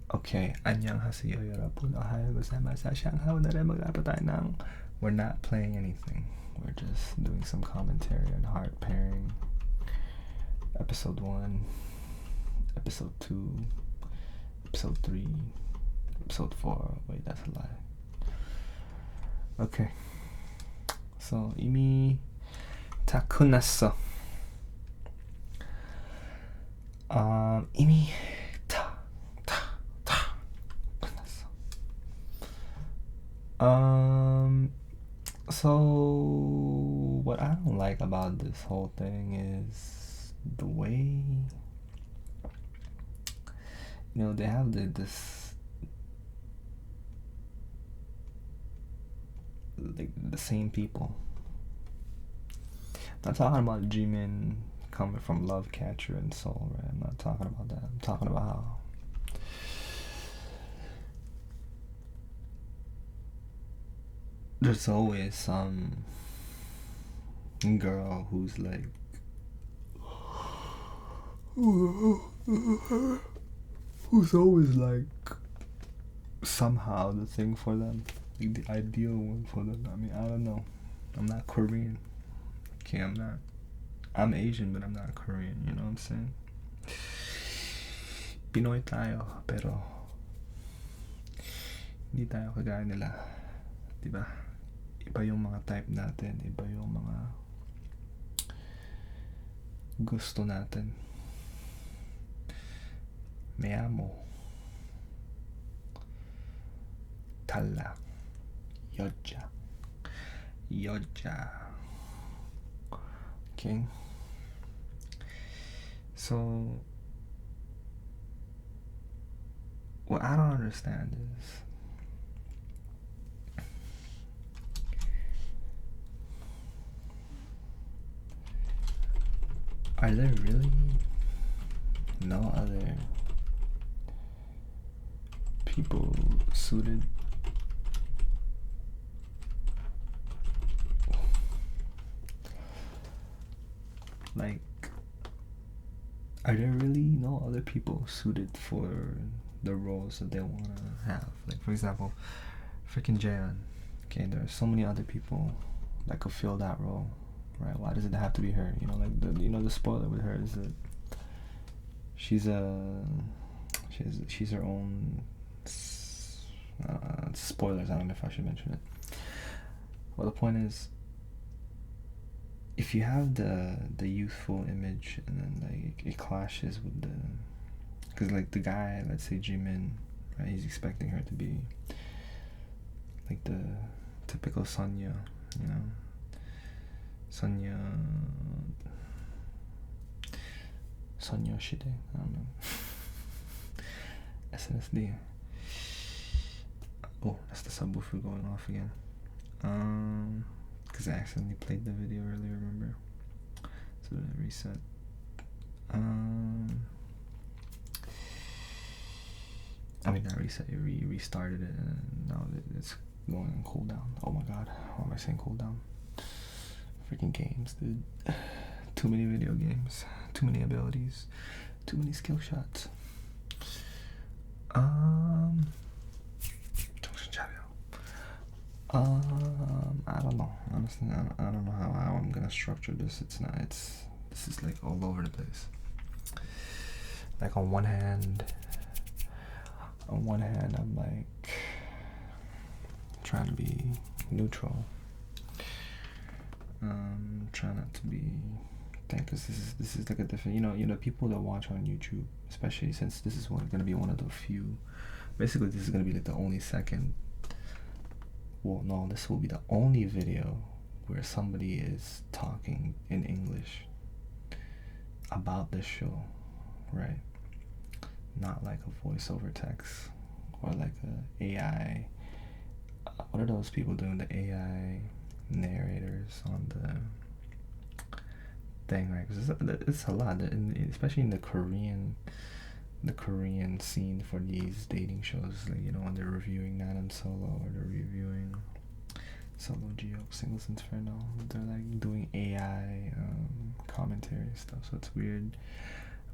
Okay, 안녕하세요 여러분. Ohayo gozaimasu. Shanghai 오늘의 maglabatay. We're not playing anything. We're just doing some commentary on Heart Pairing. Episode 1, Episode 2, Episode 3, Episode 4. Wait, that's a lie. Okay. So, 이미 다 끝났어. 이미 다 끝났어. So what I don't like about this whole thing is the way, they have this like the same people. I'm not talking about Jimin coming from Love Catcher and Soul, right? I'm not talking about that. I'm talking about how there's always some girl who's like who's always like somehow the thing for them, like the ideal one for them. I mean, I don't know. I'm not Korean. Okay, I'm Asian, but I'm not Korean, you know what I'm saying? Pinoy tayo, pero hindi tayo kagaya nila. Diba? Iba yung mga type natin, iba yung mga gusto natin. Me amo. Talak. Yodja. Okay? So, what I don't understand is are there really no other people suited like are there really no other people suited for the roles that they want to have? Like, for example, freaking Jaeon. Okay, there are so many other people that could fill that role, right? Why does it have to be her? Like the spoiler with her is that she's her own spoilers. I don't know if I should mention it. Well, the point is, if you have the youthful image and then like it clashes with because like the guy, let's say Jimin, right? He's expecting her to be like the typical Sonya, Sonya Shide. I don't know. SNSD. Oh, that's the subwoofer going off again. Because I accidentally played the video earlier, remember? So then I reset. I mean, not reset, it restarted it, and now it's going on cooldown. Oh my god, why am I saying cooldown? Freaking games, dude. Too many video games, too many abilities, too many skill shots. I don't know. Honestly, I don't know how I'm gonna structure this. This is like all over the place. Like on one hand, I'm like trying to be neutral. Trying not to be, because this is like a different, people that watch on YouTube, especially since this is gonna be one of the few. Basically, this is gonna be like the only second. Well, no, this will be the only video where somebody is talking in English about this show, right? Not like a voiceover text or like a AI. What are those people doing? The AI narrators on the thing, right? Because it's a lot, especially in the Korean scene for these dating shows, like when they're reviewing Nan and Solo, or they're reviewing Solo Geo Singles Inferno, they're like doing AI commentary stuff, so it's weird.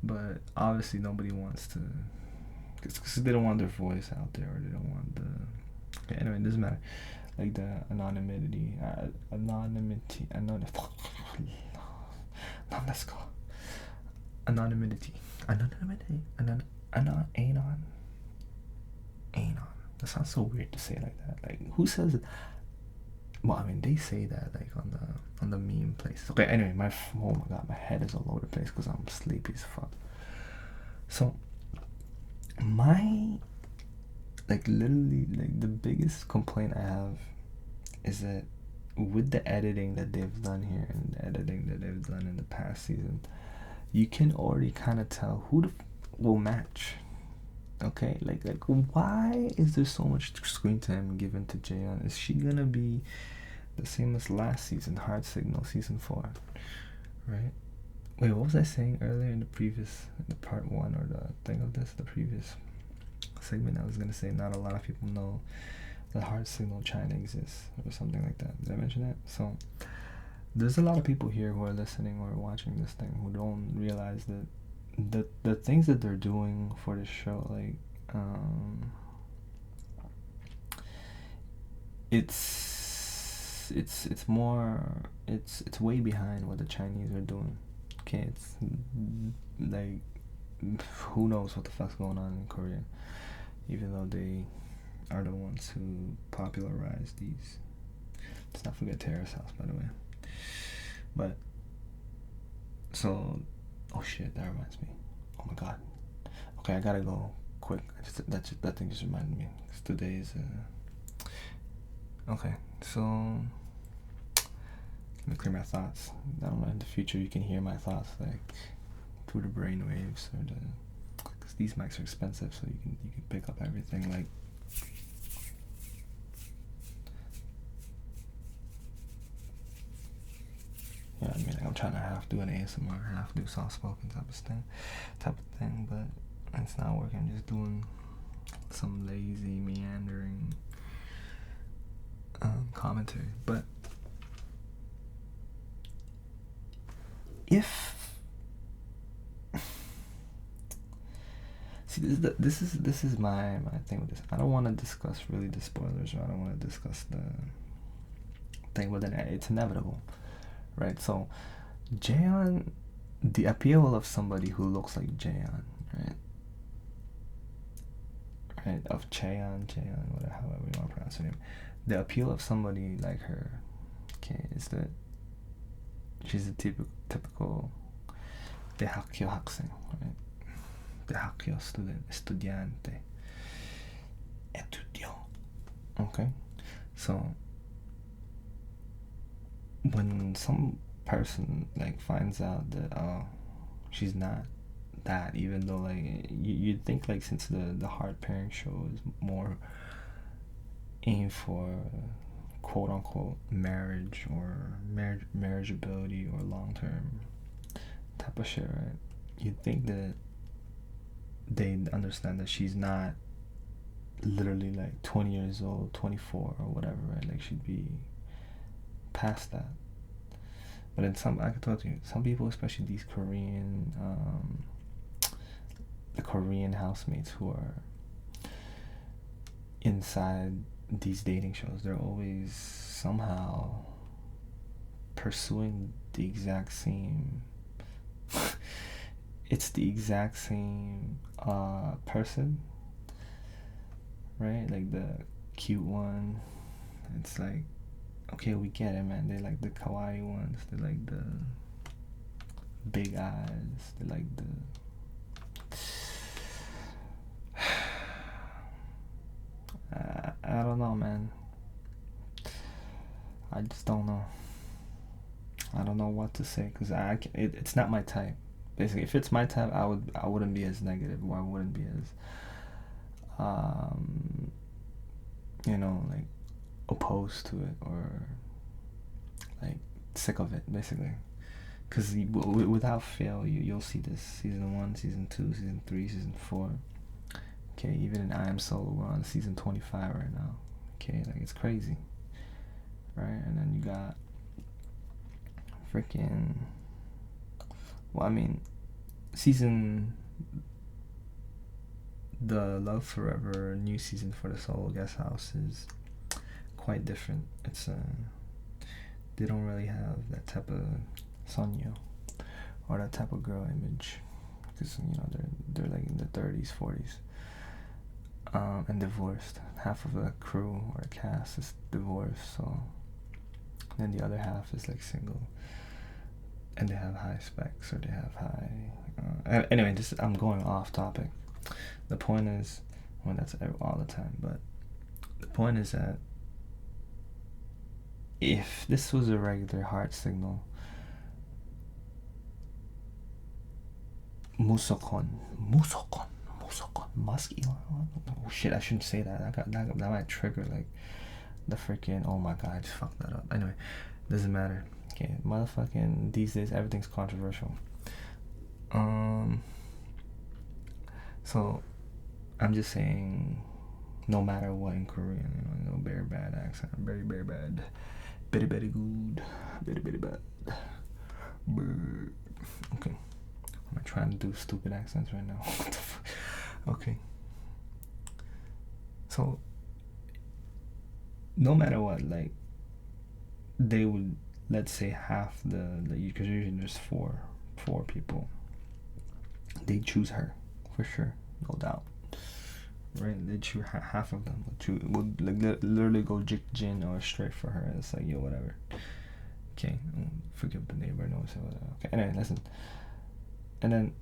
But obviously nobody wants to because they don't want their voice out there, or they don't want the. Okay, anyway, it doesn't matter. Like the anonymity, let's go. Anonymity, anon. That sounds so weird to say like that. Like, who says it? Well, I mean, they say that like on the meme places. Okay, anyway, oh my god, my head is all over the place because I'm sleepy as fuck. So my, like, literally, like, the biggest complaint I have is that with the editing that they've done here and the editing that they've done in the past season, you can already kind of tell who will match. Okay, like why is there so much screen time given to Jaeyeon? Is she gonna be the same as last season, Heart Signal season 4, right? Wait, what was I saying earlier in the part 1 or the thing of this, the previous segment? I was gonna say not a lot of people know that Heart Signal China exists or something like that. Did I mention that? So there's a lot of people here who are listening or watching this thing who don't realize that the things that they're doing for the show, like, it's way behind what the Chinese are doing. Okay, it's like, who knows what the fuck's going on in Korea, even though they are the ones who popularized these. Let's not forget Terrace House, by the way. But so, oh shit, that reminds me. Oh my god. Okay, I gotta go quick. That thing just reminded me. Cause today is okay. So let me clear my thoughts. I don't know. In the future, you can hear my thoughts like through the brain waves or because these mics are expensive, so you can pick up everything like. You know what I mean? Like, I'm trying to half do an ASMR, half do soft spoken type of thing, but it's not working. I'm just doing some lazy, meandering commentary. But if see, this is my thing with this. I don't want to discuss really the spoilers, or I don't want to discuss the thing, but then it's inevitable. Right, so Jaeyeon, the appeal of somebody who looks like Jaeyeon, right, of Cheon, whatever, however you want to pronounce her name, the appeal of somebody like her, okay, is that she's a typical 대학교 학생, right, 대학교 estudiante, okay, so when some person like finds out that she's not that, even though like you'd think, like, since the Heart Pairing show is more aimed for quote unquote marriage or marriageability or long-term type of shit, right, you'd think that they understand that she's not literally like 20 years old, 24 or whatever, right, like she'd be past that. But in I can tell you, some people, especially these Korean, the Korean housemates who are inside these dating shows, they're always somehow pursuing the exact same. It's the exact same person, right? Like the cute one. It's like, okay, we get it, man. They like the kawaii ones. They like the big eyes. They like the. I don't know, man. I just don't know. I don't know what to say because it's not my type. Basically, if it's my type, I wouldn't be as negative, or I wouldn't be as like opposed to it, or like sick of it, basically. Because without fail, you'll see this season 1, season 2, season 3, season 4. Okay, even in I Am Solo, we're on season 25 right now. Okay, like, it's crazy, right? And then you got freaking, well, I mean, season the Love Forever new season for the Solo Guest House is quite different. It's they don't really have that type of Sonya or that type of girl image, because they're like in the 30s, 40s, and divorced. Half of the crew or the cast is divorced, so then the other half is like single, and they have high specs or they have high. Anyway, I'm going off topic. The point is, well, that's all the time, but the point is that if this was a regular heart signal, musokon, muscular. Oh shit, I shouldn't say that. That might trigger like the freaking. Oh my god, I just fucked that up. Anyway, doesn't matter. Okay, motherfucking these days everything's controversial. So I'm just saying, no matter what in Korean, very bad accent, very bad, very good, very bad. Okay, am I trying to do stupid accents right now? What the fuck? Okay. So no matter what, like they would, let's say half because usually there's four people. They choose her for sure, no doubt. Right? They choose half of them would like literally go Jin or straight for her. It's like, yo, whatever. Okay, forgive the neighbor, no, so whatever. Okay, anyway, listen. And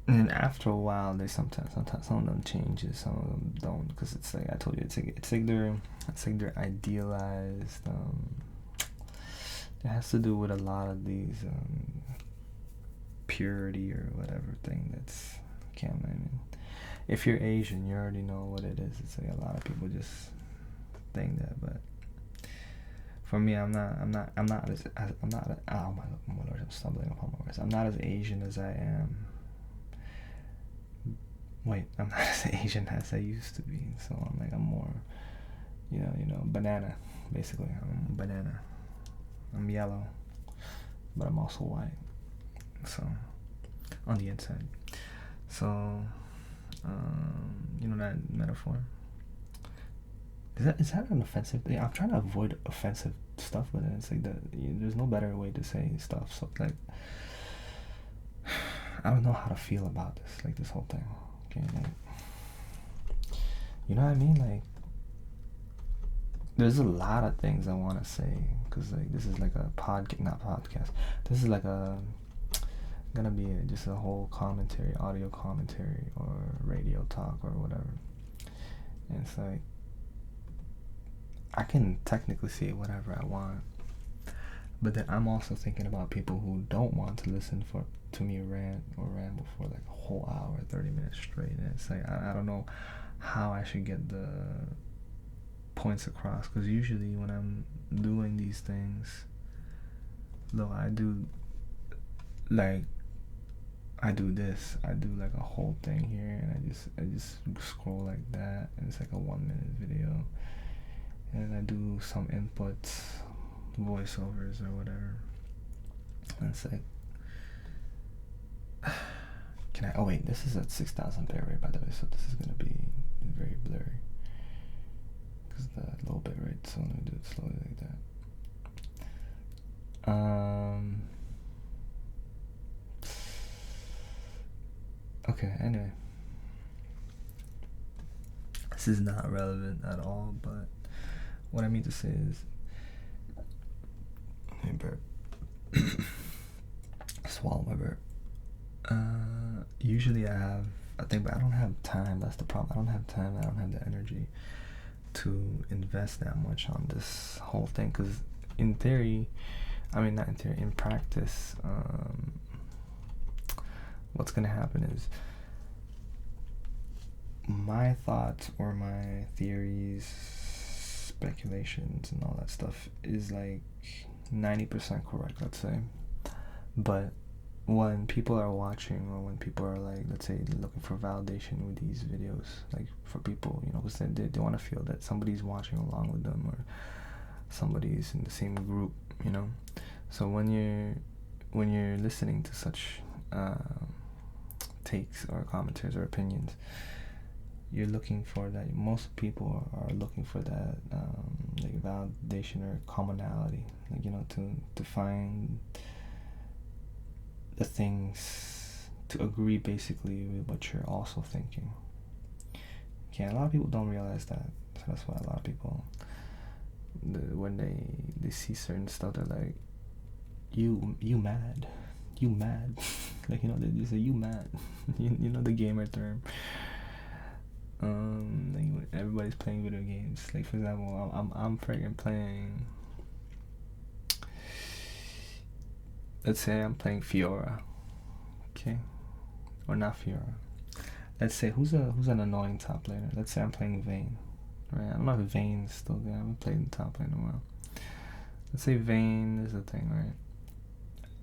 then after a while, they sometimes some of them changes, some of them don't, because it's like I told you, it's like they're idealized. It has to do with a lot of these purity or whatever thing that's I mean, if you're Asian, you already know what it is. It's like a lot of people just think that, but for me, I'm not as oh my lord, I'm stumbling upon my words. I'm not as Asian as I am. Wait, I'm not as Asian as I used to be. So I'm more, banana. Basically, I'm banana. I'm yellow, but I'm also white. So on the inside. So, that metaphor. Is that an offensive thing? I'm trying to avoid offensive stuff, but it's like there's no better way to say stuff. So like, I don't know how to feel about this. Like this whole thing. Okay, like, you know what I mean? Like, there's a lot of things I want to say, because like this is like a not podcast. This is like gonna be just a whole commentary, audio commentary, or radio talk, or whatever. And it's like, I can technically say whatever I want, but then I'm also thinking about people who don't want to listen to me rant or ramble for like a whole hour, 30 minutes straight. And it's like, I don't know how I should get the points across, because usually when I'm doing these things, though, I do this, I do like a whole thing here, and I just scroll like that, and it's like a 1 minute video, and I do some inputs, voiceovers or whatever, and it's like, oh wait, this is at 6,000 bitrate, by the way, so this is gonna be very blurry, because the low bitrate, so let me do it slowly like that. Okay, anyway, this is not relevant at all, but what I mean to say is, let me burp. Swallow my burp. Usually I have a thing, but I don't have time. That's the problem. I don't have time. I don't have the energy to invest that much on this whole thing, because in theory, not in theory, in practice, what's gonna happen is my thoughts or my theories, speculations, and all that stuff is like 90% correct, let's say. But when people are watching, or when people are like, let's say, looking for validation with these videos, like for people, because they want to feel that somebody's watching along with them, or somebody's in the same group, So when you're listening to such takes or commentaries or opinions, you're looking for that. Most people are looking for that like validation or commonality, like, you know, to find the things to agree basically with what you're also thinking. Okay, a lot of people don't realize that, so that's why a lot of people, when they see certain stuff, they're like, you mad, you mad. Like, you know, they say you mad. you know the gamer term. Like, everybody's playing video games. Like, for example, I'm freaking playing. Let's say I'm playing Fiora, okay, or not Fiora. Let's say who's an annoying top laner. Let's say I'm playing Vayne, right? I don't know if Vayne's still there. I haven't played in top lane in a while. Let's say Vayne is the thing, right?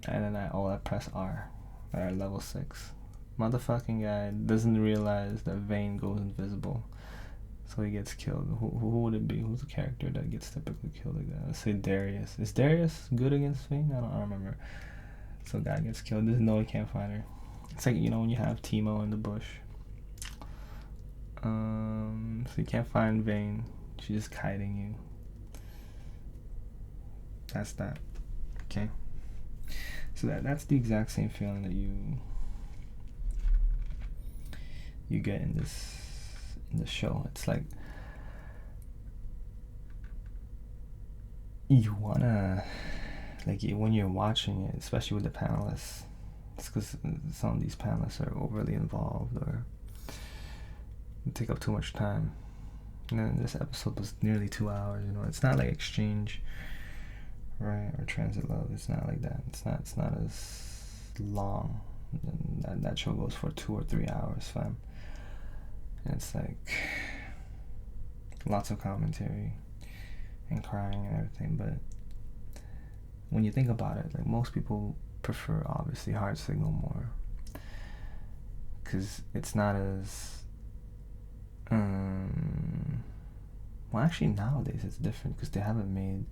And then I press R, at level 6. Motherfucking guy doesn't realize that Vayne goes invisible, so he gets killed. Who would it be? Who's the character that gets typically killed like that? Let's say Darius. Is Darius good against Vayne? I don't remember. So guy gets killed. Doesn't know he can't find her. It's like, you know, when you have Teemo in the bush. So you can't find Vayne. She's just kiting you. That's that. Okay. So that's the exact same feeling that you get in the show. It's like you wanna, like, when you're watching it, especially with the panelists, it's because some of these panelists are overly involved or take up too much time. And then this episode was nearly 2 hours. You know, it's not like Exchange, right, or Transit Love. It's not like that. It's not as long. And that show goes for 2 or 3 hours, fam. And it's like lots of commentary and crying and everything. But when you think about it, like, most people prefer obviously Hard Signal more, because it's not as well, actually nowadays it's different because they haven't made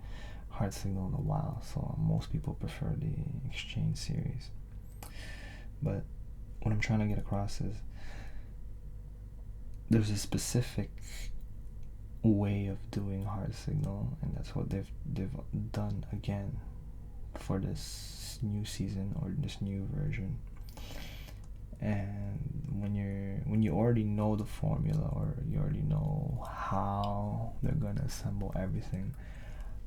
Hard Signal in a while, so most people prefer the Exchange series. But what I'm trying to get across is there's a specific way of doing Hard Signal, and that's what they've done again for this new season or this new version. And when you already know the formula, or you already know how they're gonna assemble everything,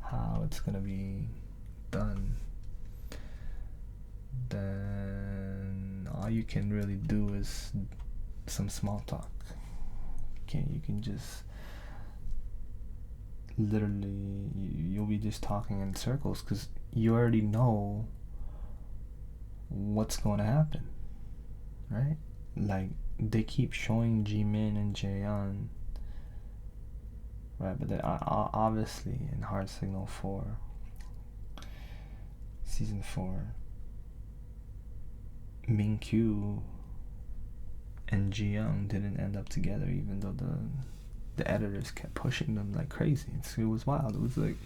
how it's gonna be done, then all you can really do is some small talk. Okay, you can just literally, you'll be just talking in circles because you already know what's going to happen, right? Like, they keep showing Jimin and Jaehyun, right? But they obviously in Hard Signal 4, season 4, Minkyu and Jiyoung didn't end up together, even though the editors kept pushing them like crazy. It was wild. It was like,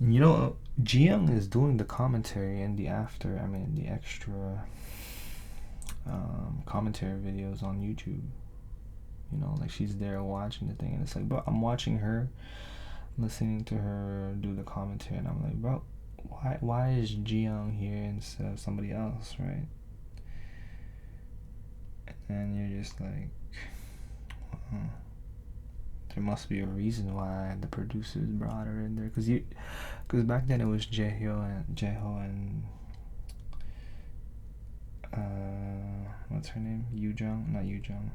you know, Jiyoung is doing the commentary and the extra commentary videos on YouTube. You know, like, she's there watching the thing, and it's like, bro, I'm watching her, listening to her do the commentary, and I'm like, bro, why is Jiyoung here instead of somebody else, right? And you're just like, there must be a reason why the producers brought her in there, because back then it was Jaeho and what's her name? Not Yoojung.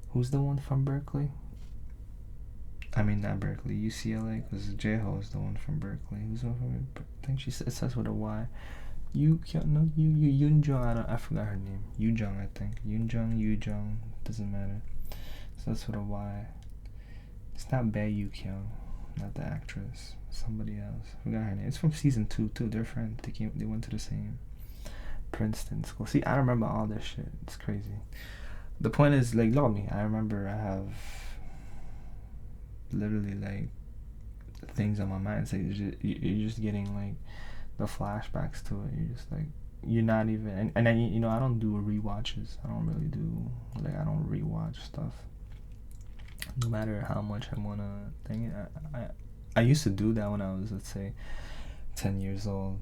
Who's the one from Berkeley? I mean, not Berkeley, UCLA, because Jaeho is the one from Berkeley. Who's the one from? I think it says with a Y. Yoonjung. I forgot her name. Yoojung, I think. Yoojung. Doesn't matter. So that's with a Y. It's not Bae Yu-kyung, not the actress. Somebody else. I forgot her name. It's from season 2 too. They're friends. They went to the same Princeton school. See, I remember all this shit. It's crazy. The point is, like, look at me. I remember I have literally like things on my mind. It's like you're just getting like the flashbacks to it. You're just like, you're not even, and I, you know, I don't do rewatches. I don't really do, like, I don't rewatch stuff. No matter how much I wanna think, I used to do that when I was, let's say, 10 years old,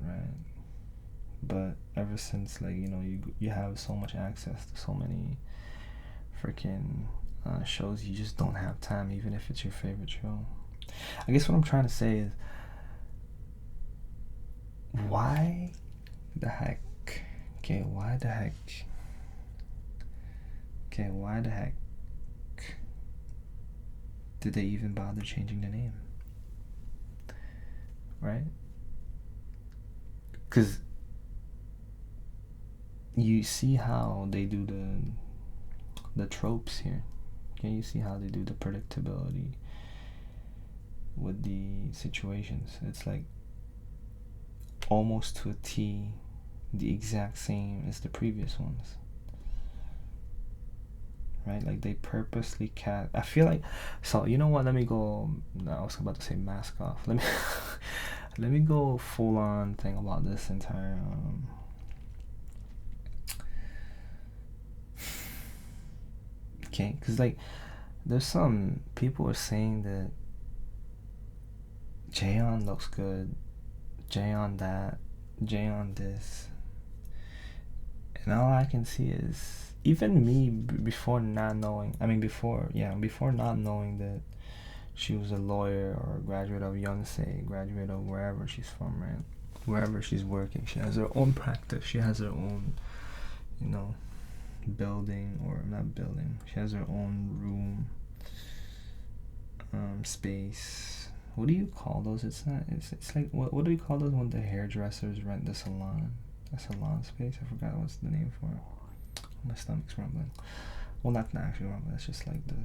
right? But ever since, like, you know, you have so much access to so many freaking shows, you just don't have time, even if it's your favorite show. I guess what I'm trying to say is, why the heck? Okay, why the heck? Okay, why the heck did they even bother changing the name? Right? Because you see how they do the tropes here. Okay, you see how they do the predictability with the situations. It's like almost to a T, the exact same as the previous ones. Right? Like they purposely cast. I feel like, so you know what? Let me go. No, I was about to say mask off. Let me let me go full on thing about this entire okay, because like there's some people are saying that Jaeon looks good, Jaeon that, Jaeon this, and all I can see is, even me before not knowing, I mean before not knowing that she was a lawyer or a graduate of Yonsei, graduate of wherever she's from, right? Wherever she's working, she has her own practice. She has her own, you know, building, or not building. She has her own room, space. What do you call those? It's not. It's like what do we call those when the hairdressers rent the salon? A salon space. I forgot what's the name for it. My stomach's rumbling. Well, not actually rumbling. It's just like the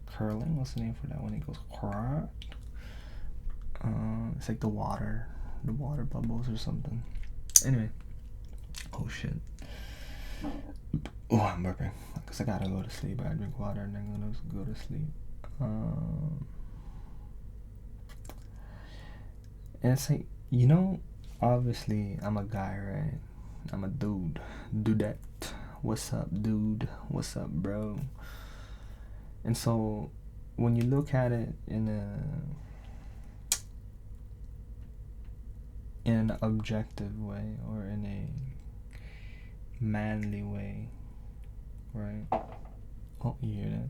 curling. What's the name for that when it goes? It's like the water bubbles or something. Anyway, oh shit. Oh, I'm burping because I gotta go to sleep. I drink water and then go to sleep. And it's like, you know, obviously I'm a guy, right? I'm a dude. Dudette. What's up, dude? What's up, bro? And so when you look at it in an objective way, or in a manly way, right? Oh, you hear that?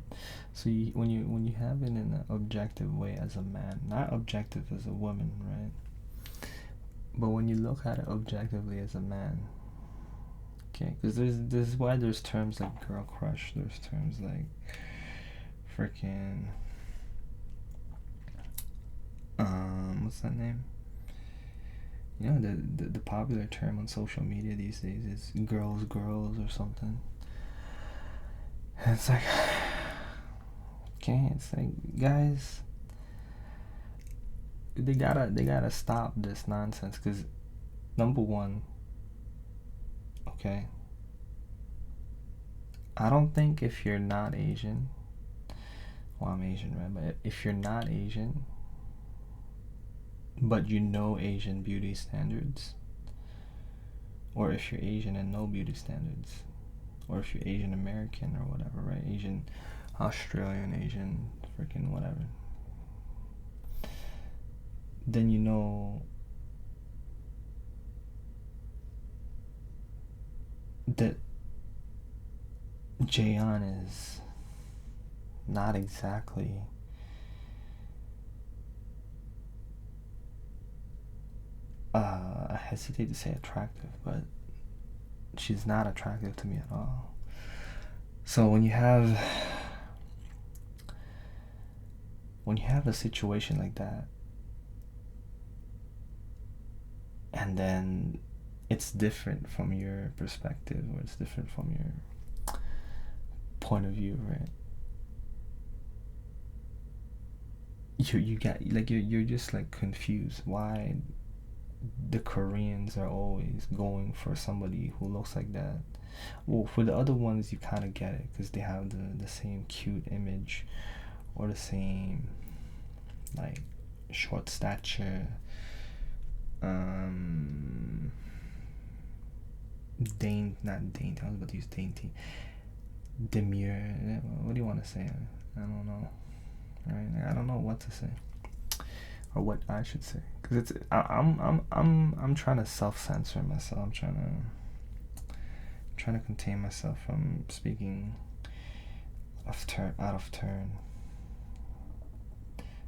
So when you have it in an objective way as a man, not objective as a woman, right? But when you look at it objectively as a man, okay, because this is why there's terms like girl crush, there's terms like freaking what's that name? You know, the popular term on social media these days is girls or something. And it's like, okay, it's like, guys, they gotta stop this nonsense. Because number one, okay, I don't think if you're not Asian, well, I'm Asian, right? But if you're not Asian, but you know Asian beauty standards, or if you're Asian and know beauty standards, or if you're Asian American or whatever, right? Asian Australian, Asian freaking whatever, then you know that Jaeon is not exactly I hesitate to say attractive, but she's not attractive to me at all. So when you have a situation like that, and then it's different from your perspective, or it's different from your point of view, right? You got, like, you're just like confused why the Koreans are always going for somebody who looks like that. Well, for the other ones you kind of get it, because they have the same cute image, or the same like short stature, Not dainty. I was about to use dainty. Demure. What do you want to say? I don't know. Right? I don't know what to say, or what I should say, because I'm trying to self-censor myself. I'm trying to contain myself from speaking out of turn.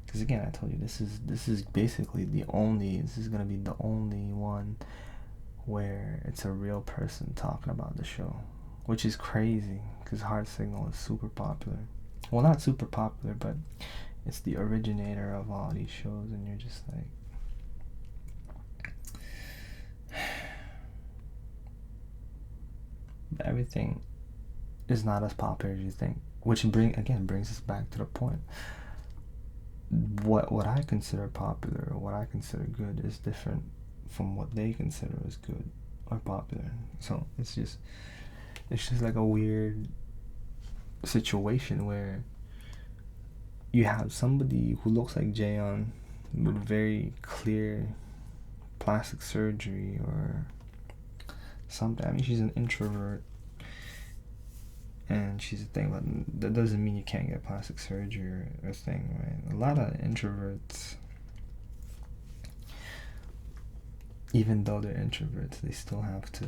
Because again, I told you this is basically this is gonna be the only one where it's a real person talking about the show, which is crazy because Heart Signal is super popular. Well, not super popular, but it's the originator of all these shows, and you're just like, everything is not as popular as you think, which brings us back to the point. What I consider popular or what I consider good is different from what they consider as good or popular. So it's just like a weird situation where you have somebody who looks like Jaeon with very clear plastic surgery or something. I mean, she's an introvert, and she's a thing, but that doesn't mean you can't get plastic surgery or thing, right? A lot of introverts, even though they're introverts, they still have to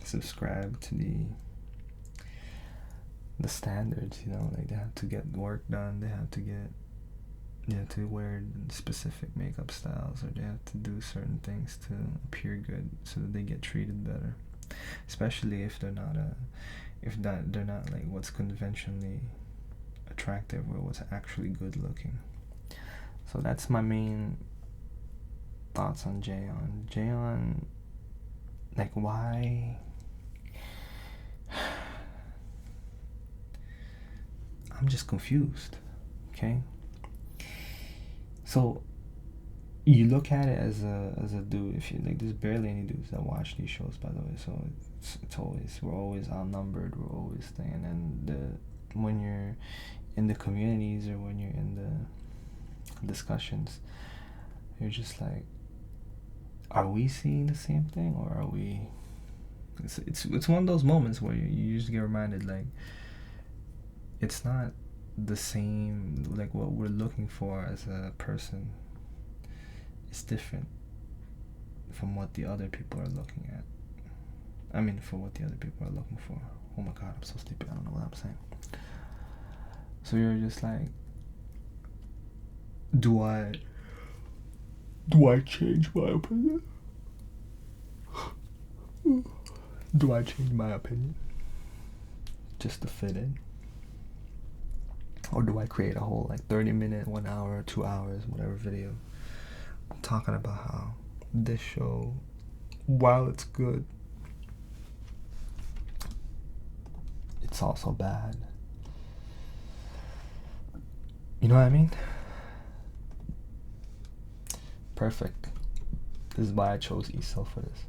subscribe to the standards, you know, like they have to get work done, they have to wear specific makeup styles, or they have to do certain things to appear good so that they get treated better, especially if they're not like what's conventionally attractive or what's actually good looking. So that's my main thoughts on Jaeon, like, why? I'm just confused. Okay, so you look at it as a dude. If you like, there's barely any dudes that watch these shows, by the way. So we're always outnumbered. We're always staying. And when you're in the communities or when you're in the discussions, you're just like, are we seeing the same thing, or are we? It's one of those moments where you just get reminded, like, it's not the same. Like, what we're looking for as a person is different from what the other people are looking at. I mean, for what the other people are looking for. Oh my god, I'm so stupid. I don't know what I'm saying. So you're just like, do I change my opinion? Do I change my opinion just to fit in? Or do I create a whole, like, 30-minute, 1 hour, 2 hours, whatever video talking about how this show, while it's good, it's also bad? You know what I mean? Perfect. This is why I chose ESO for this.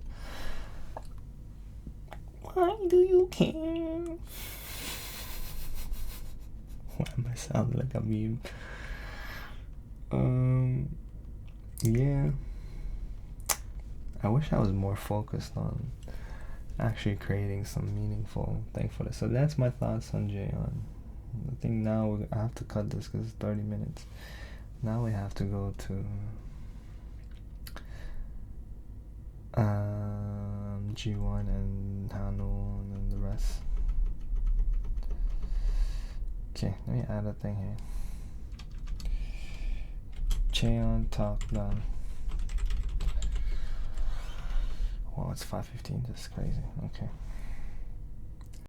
Why do you care? Why am I sounding like a meme? Yeah. I wish I was more focused on actually creating some meaningful thing for this. So that's my thoughts on Jaeon. I think now I have to cut this because it's 30 minutes. Now we have to go to G1 and Hanu and then the rest. Okay, let me add a thing here. Cheon talk done. Wow, it's 5:15. That's crazy. Okay.